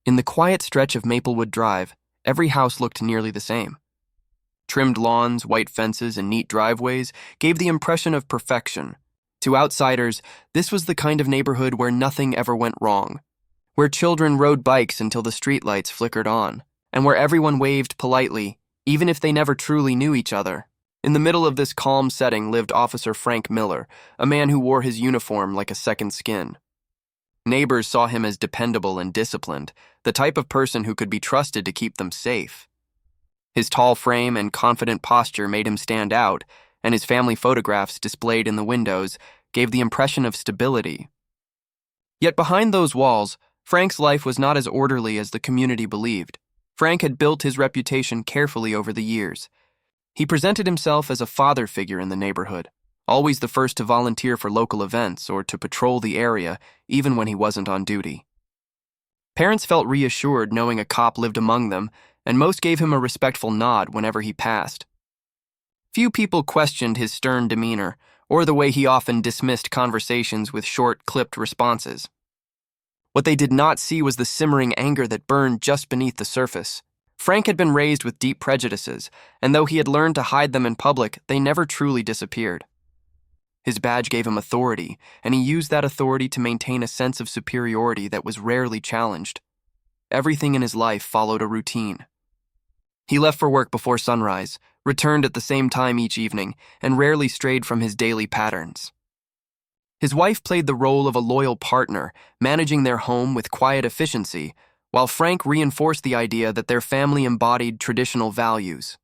In the quiet stretch of Maplewood Drive, every house looked nearly the same. Trimmed lawns, white fences, and neat driveways gave the impression of perfection. To outsiders, this was the kind of neighborhood where nothing ever went wrong, where children rode bikes until the streetlights flickered on, and where everyone waved politely, even if they never truly knew each other. In the middle of this calm setting lived Officer Frank Miller, a man who wore his uniform like a second skin. Neighbors saw him as dependable and disciplined, the type of person who could be trusted to keep them safe. His tall frame and confident posture made him stand out, and his family photographs displayed in the windows gave the impression of stability. Yet behind those walls, Frank's life was not as orderly as the community believed. Frank had built his reputation carefully over the years. He presented himself as a father figure in the neighborhood, always the first to volunteer for local events or to patrol the area, even when he wasn't on duty. Parents felt reassured knowing a cop lived among them, and most gave him a respectful nod whenever he passed. Few people questioned his stern demeanor, or the way he often dismissed conversations with short, clipped responses. What they did not see was the simmering anger that burned just beneath the surface. Frank had been raised with deep prejudices, and though he had learned to hide them in public, they never truly disappeared. His badge gave him authority, and he used that authority to maintain a sense of superiority that was rarely challenged. Everything in his life followed a routine. He left for work before sunrise, returned at the same time each evening, and rarely strayed from his daily patterns. His wife played the role of a loyal partner, managing their home with quiet efficiency, while Frank reinforced the idea that their family embodied traditional values.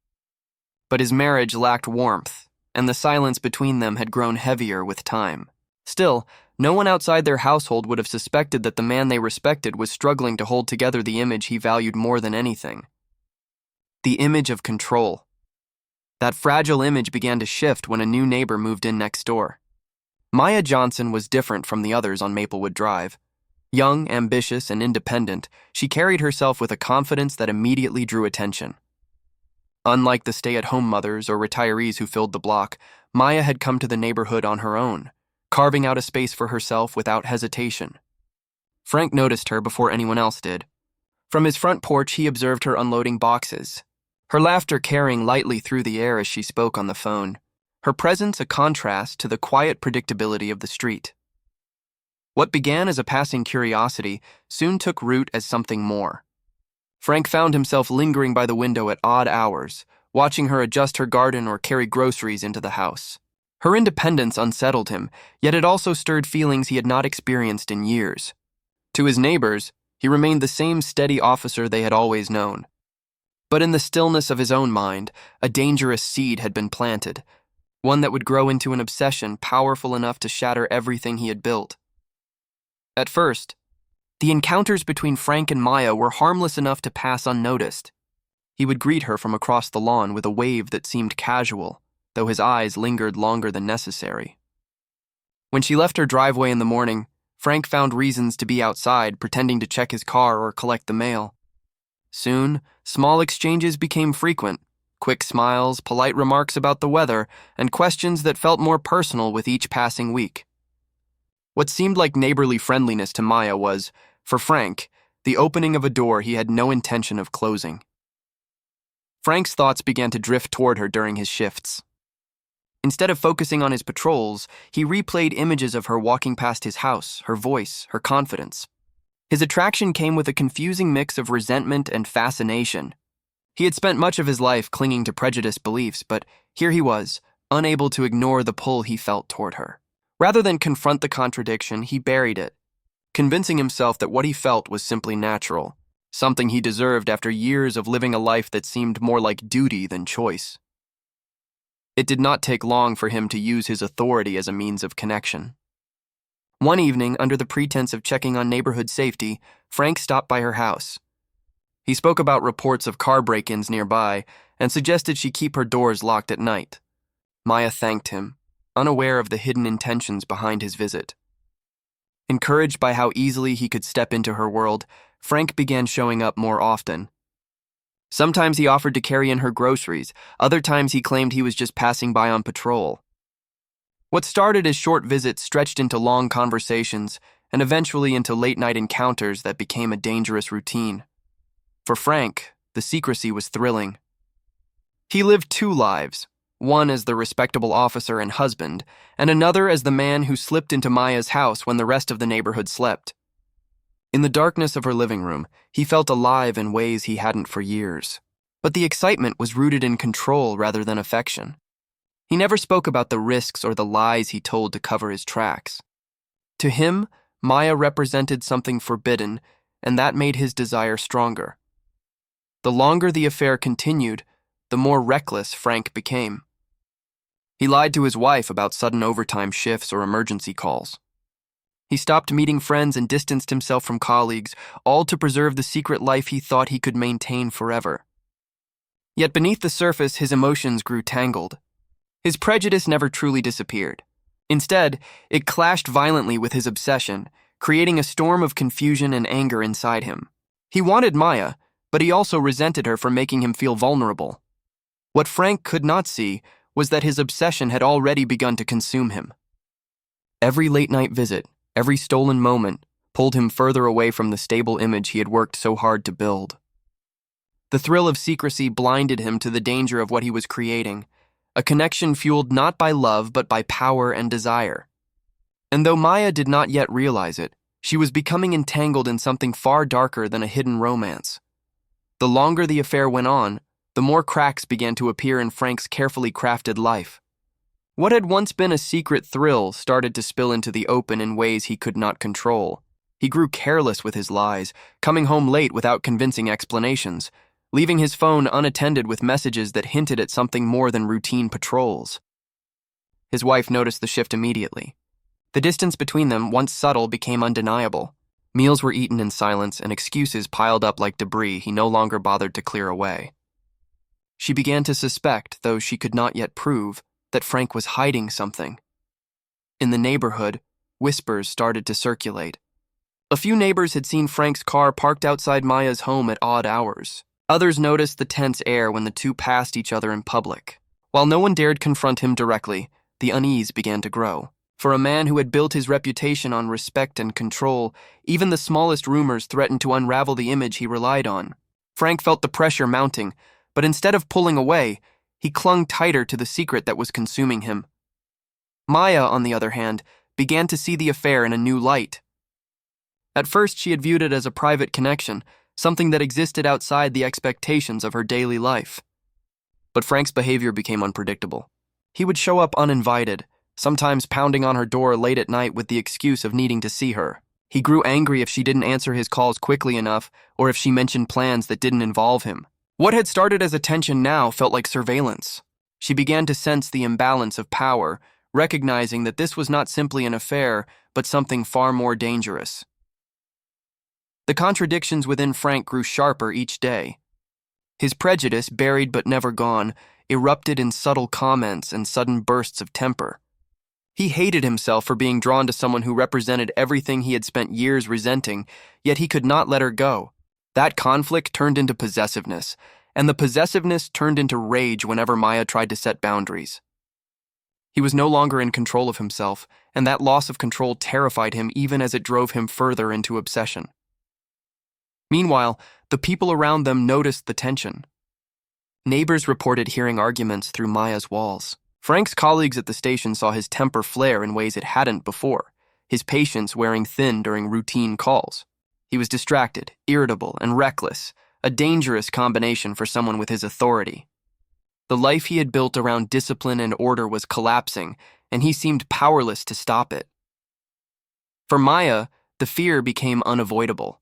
But his marriage lacked warmth, and the silence between them had grown heavier with time. Still, no one outside their household would have suspected that the man they respected was struggling to hold together the image he valued more than anything. The image of control. That fragile image began to shift when a new neighbor moved in next door. Maya Johnson was different from the others on Maplewood Drive. Young, ambitious, and independent, she carried herself with a confidence that immediately drew attention. Unlike the stay-at-home mothers or retirees who filled the block, Maya had come to the neighborhood on her own, carving out a space for herself without hesitation. Frank noticed her before anyone else did. From his front porch, he observed her unloading boxes, her laughter carrying lightly through the air as she spoke on the phone, her presence a contrast to the quiet predictability of the street. What began as a passing curiosity soon took root as something more. Frank found himself lingering by the window at odd hours, watching her adjust her garden or carry groceries into the house. Her independence unsettled him, yet it also stirred feelings he had not experienced in years. To his neighbors, he remained the same steady officer they had always known. But in the stillness of his own mind, a dangerous seed had been planted, one that would grow into an obsession powerful enough to shatter everything he had built. At first, the encounters between Frank and Maya were harmless enough to pass unnoticed. He would greet her from across the lawn with a wave that seemed casual, though his eyes lingered longer than necessary. When she left her driveway in the morning, Frank found reasons to be outside, pretending to check his car or collect the mail. Soon, small exchanges became frequent, quick smiles, polite remarks about the weather, and questions that felt more personal with each passing week. What seemed like neighborly friendliness to Maya was, for Frank, the opening of a door he had no intention of closing. Frank's thoughts began to drift toward her during his shifts. Instead of focusing on his patrols, he replayed images of her walking past his house, her voice, her confidence. His attraction came with a confusing mix of resentment and fascination. He had spent much of his life clinging to prejudiced beliefs, but here he was, unable to ignore the pull he felt toward her. Rather than confront the contradiction, he buried it, convincing himself that what he felt was simply natural, something he deserved after years of living a life that seemed more like duty than choice. It did not take long for him to use his authority as a means of connection. One evening, under the pretense of checking on neighborhood safety, Frank stopped by her house. He spoke about reports of car break-ins nearby and suggested she keep her doors locked at night. Maya thanked him, unaware of the hidden intentions behind his visit. Encouraged by how easily he could step into her world, Frank began showing up more often. Sometimes he offered to carry in her groceries, other times he claimed he was just passing by on patrol. What started as short visits stretched into long conversations, and eventually into late-night encounters that became a dangerous routine. For Frank, the secrecy was thrilling. He lived two lives, one as the respectable officer and husband, and another as the man who slipped into Maya's house when the rest of the neighborhood slept. In the darkness of her living room, he felt alive in ways he hadn't for years. But the excitement was rooted in control rather than affection. He never spoke about the risks or the lies he told to cover his tracks. To him, Maya represented something forbidden, and that made his desire stronger. The longer the affair continued, the more reckless Frank became. He lied to his wife about sudden overtime shifts or emergency calls. He stopped meeting friends and distanced himself from colleagues, all to preserve the secret life he thought he could maintain forever. Yet beneath the surface, his emotions grew tangled. His prejudice never truly disappeared. Instead, it clashed violently with his obsession, creating a storm of confusion and anger inside him. He wanted Maya, but he also resented her for making him feel vulnerable. What Frank could not see was that his obsession had already begun to consume him. Every late-night visit, every stolen moment, pulled him further away from the stable image he had worked so hard to build. The thrill of secrecy blinded him to the danger of what he was creating, a connection fueled not by love but by power and desire. And though Maya did not yet realize it, she was becoming entangled in something far darker than a hidden romance. The longer the affair went on, the more cracks began to appear in Frank's carefully crafted life. What had once been a secret thrill started to spill into the open in ways he could not control. He grew careless with his lies, coming home late without convincing explanations, leaving his phone unattended with messages that hinted at something more than routine patrols. His wife noticed the shift immediately. The distance between them, once subtle, became undeniable. Meals were eaten in silence, and excuses piled up like debris he no longer bothered to clear away. She began to suspect, though she could not yet prove, that Frank was hiding something. In the neighborhood, whispers started to circulate. A few neighbors had seen Frank's car parked outside Maya's home at odd hours. Others noticed the tense air when the two passed each other in public. While no one dared confront him directly, the unease began to grow. For a man who had built his reputation on respect and control, even the smallest rumors threatened to unravel the image he relied on. Frank felt the pressure mounting, but instead of pulling away, he clung tighter to the secret that was consuming him. Maya, on the other hand, began to see the affair in a new light. At first, she had viewed it as a private connection, something that existed outside the expectations of her daily life. But Frank's behavior became unpredictable. He would show up uninvited, sometimes pounding on her door late at night with the excuse of needing to see her. He grew angry if she didn't answer his calls quickly enough, or if she mentioned plans that didn't involve him. What had started as attention now felt like surveillance. She began to sense the imbalance of power, recognizing that this was not simply an affair, but something far more dangerous. The contradictions within Frank grew sharper each day. His prejudice, buried but never gone, erupted in subtle comments and sudden bursts of temper. He hated himself for being drawn to someone who represented everything he had spent years resenting, yet he could not let her go. That conflict turned into possessiveness, and the possessiveness turned into rage whenever Maya tried to set boundaries. He was no longer in control of himself, and that loss of control terrified him even as it drove him further into obsession. Meanwhile, the people around them noticed the tension. Neighbors reported hearing arguments through Maya's walls. Frank's colleagues at the station saw his temper flare in ways it hadn't before, his patience wearing thin during routine calls. He was distracted, irritable, and reckless, a dangerous combination for someone with his authority. The life he had built around discipline and order was collapsing, and he seemed powerless to stop it. For Maya, the fear became unavoidable.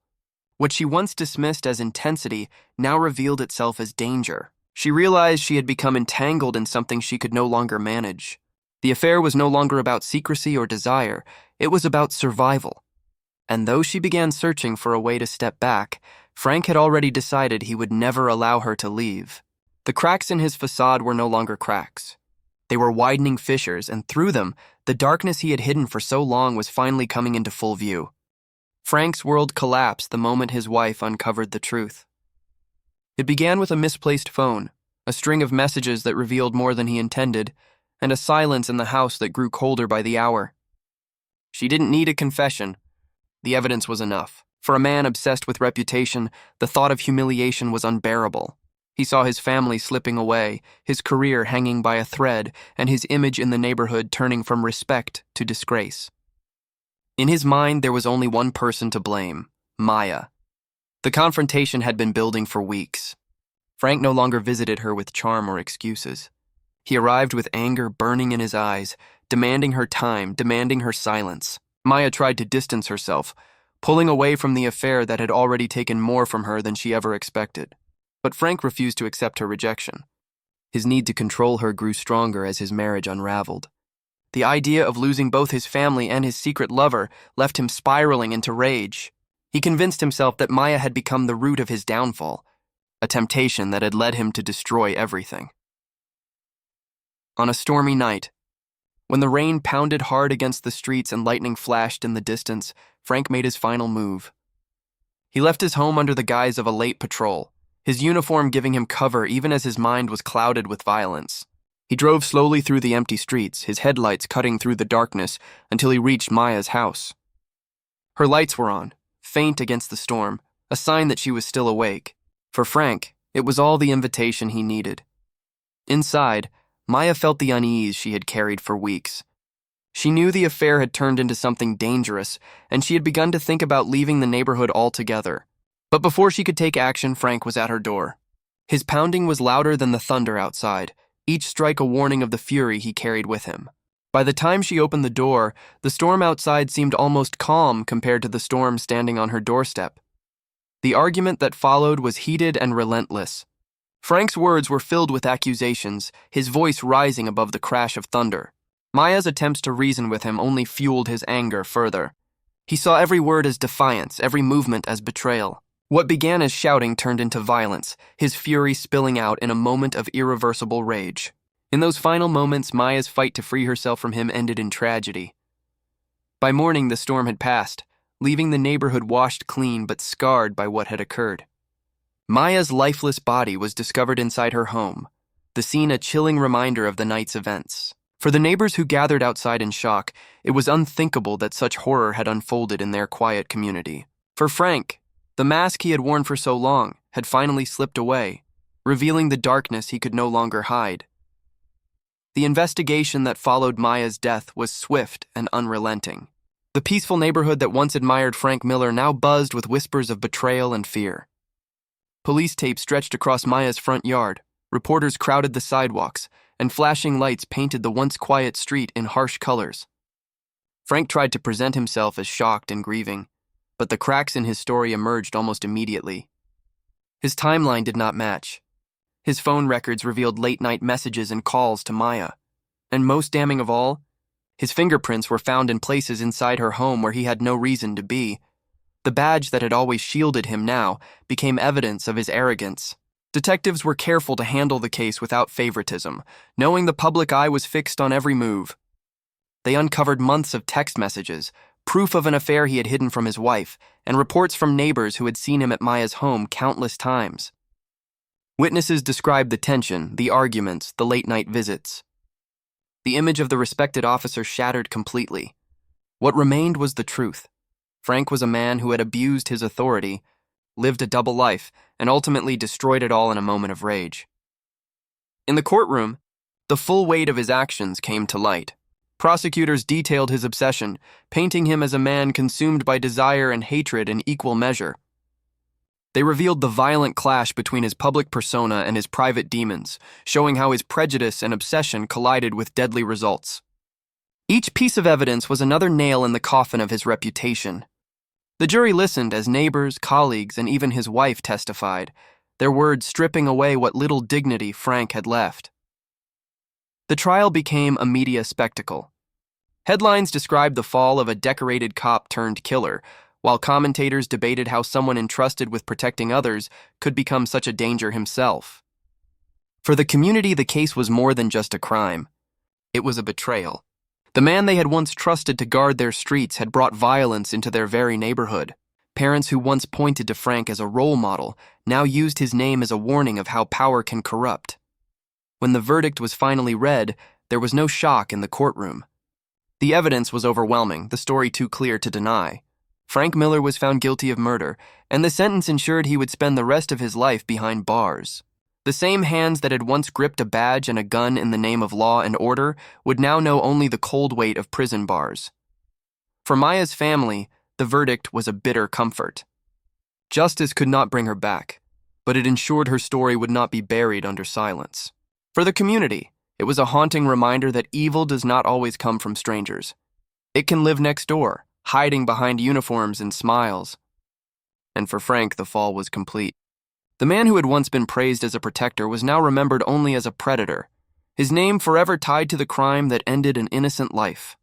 What she once dismissed as intensity now revealed itself as danger. She realized she had become entangled in something she could no longer manage. The affair was no longer about secrecy or desire, it was about survival. And though she began searching for a way to step back, Frank had already decided he would never allow her to leave. The cracks in his facade were no longer cracks. They were widening fissures, and through them, the darkness he had hidden for so long was finally coming into full view. Frank's world collapsed the moment his wife uncovered the truth. It began with a misplaced phone, a string of messages that revealed more than he intended, and a silence in the house that grew colder by the hour. She didn't need a confession. The evidence was enough. For a man obsessed with reputation, the thought of humiliation was unbearable. He saw his family slipping away, his career hanging by a thread, and his image in the neighborhood turning from respect to disgrace. In his mind, there was only one person to blame: Maya. The confrontation had been building for weeks. Frank no longer visited her with charm or excuses. He arrived with anger burning in his eyes, demanding her time, demanding her silence. Maya tried to distance herself, pulling away from the affair that had already taken more from her than she ever expected. But Frank refused to accept her rejection. His need to control her grew stronger as his marriage unraveled. The idea of losing both his family and his secret lover left him spiraling into rage. He convinced himself that Maya had become the root of his downfall, a temptation that had led him to destroy everything. On a stormy night, when the rain pounded hard against the streets and lightning flashed in the distance, Frank made his final move. He left his home under the guise of a late patrol, his uniform giving him cover even as his mind was clouded with violence. He drove slowly through the empty streets, his headlights cutting through the darkness until he reached Maya's house. Her lights were on, faint against the storm, a sign that she was still awake. For Frank, it was all the invitation he needed. Inside, Maya felt the unease she had carried for weeks. She knew the affair had turned into something dangerous, and she had begun to think about leaving the neighborhood altogether. But before she could take action, Frank was at her door. His pounding was louder than the thunder outside, each strike a warning of the fury he carried with him. By the time she opened the door, the storm outside seemed almost calm compared to the storm standing on her doorstep. The argument that followed was heated and relentless. Frank's words were filled with accusations, his voice rising above the crash of thunder. Maya's attempts to reason with him only fueled his anger further. He saw every word as defiance, every movement as betrayal. What began as shouting turned into violence, his fury spilling out in a moment of irreversible rage. In those final moments, Maya's fight to free herself from him ended in tragedy. By morning, the storm had passed, leaving the neighborhood washed clean but scarred by what had occurred. Maya's lifeless body was discovered inside her home, the scene a chilling reminder of the night's events. For the neighbors who gathered outside in shock, it was unthinkable that such horror had unfolded in their quiet community. For Frank, the mask he had worn for so long had finally slipped away, revealing the darkness he could no longer hide. The investigation that followed Maya's death was swift and unrelenting. The peaceful neighborhood that once admired Frank Miller now buzzed with whispers of betrayal and fear. Police tape stretched across Maya's front yard, reporters crowded the sidewalks, and flashing lights painted the once quiet street in harsh colors. Frank tried to present himself as shocked and grieving, but the cracks in his story emerged almost immediately. His timeline did not match. His phone records revealed late-night messages and calls to Maya. And most damning of all, his fingerprints were found in places inside her home where he had no reason to be. The badge that had always shielded him now became evidence of his arrogance. Detectives were careful to handle the case without favoritism, knowing the public eye was fixed on every move. They uncovered months of text messages, proof of an affair he had hidden from his wife, and reports from neighbors who had seen him at Maya's home countless times. Witnesses described the tension, the arguments, the late-night visits. The image of the respected officer shattered completely. What remained was the truth. Frank was a man who had abused his authority, lived a double life, and ultimately destroyed it all in a moment of rage. In the courtroom, the full weight of his actions came to light. Prosecutors detailed his obsession, painting him as a man consumed by desire and hatred in equal measure. They revealed the violent clash between his public persona and his private demons, showing how his prejudice and obsession collided with deadly results. Each piece of evidence was another nail in the coffin of his reputation. The jury listened as neighbors, colleagues, and even his wife testified, their words stripping away what little dignity Frank had left. The trial became a media spectacle. Headlines described the fall of a decorated cop-turned-killer, while commentators debated how someone entrusted with protecting others could become such a danger himself. For the community, the case was more than just a crime. It was a betrayal. The man they had once trusted to guard their streets had brought violence into their very neighborhood. Parents who once pointed to Frank as a role model now used his name as a warning of how power can corrupt. When the verdict was finally read, there was no shock in the courtroom. The evidence was overwhelming, the story too clear to deny. Frank Miller was found guilty of murder, and the sentence ensured he would spend the rest of his life behind bars. The same hands that had once gripped a badge and a gun in the name of law and order would now know only the cold weight of prison bars. For Maya's family, the verdict was a bitter comfort. Justice could not bring her back, but it ensured her story would not be buried under silence. For the community, it was a haunting reminder that evil does not always come from strangers. It can live next door, hiding behind uniforms and smiles. And for Frank, the fall was complete. The man who had once been praised as a protector was now remembered only as a predator, his name forever tied to the crime that ended an innocent life.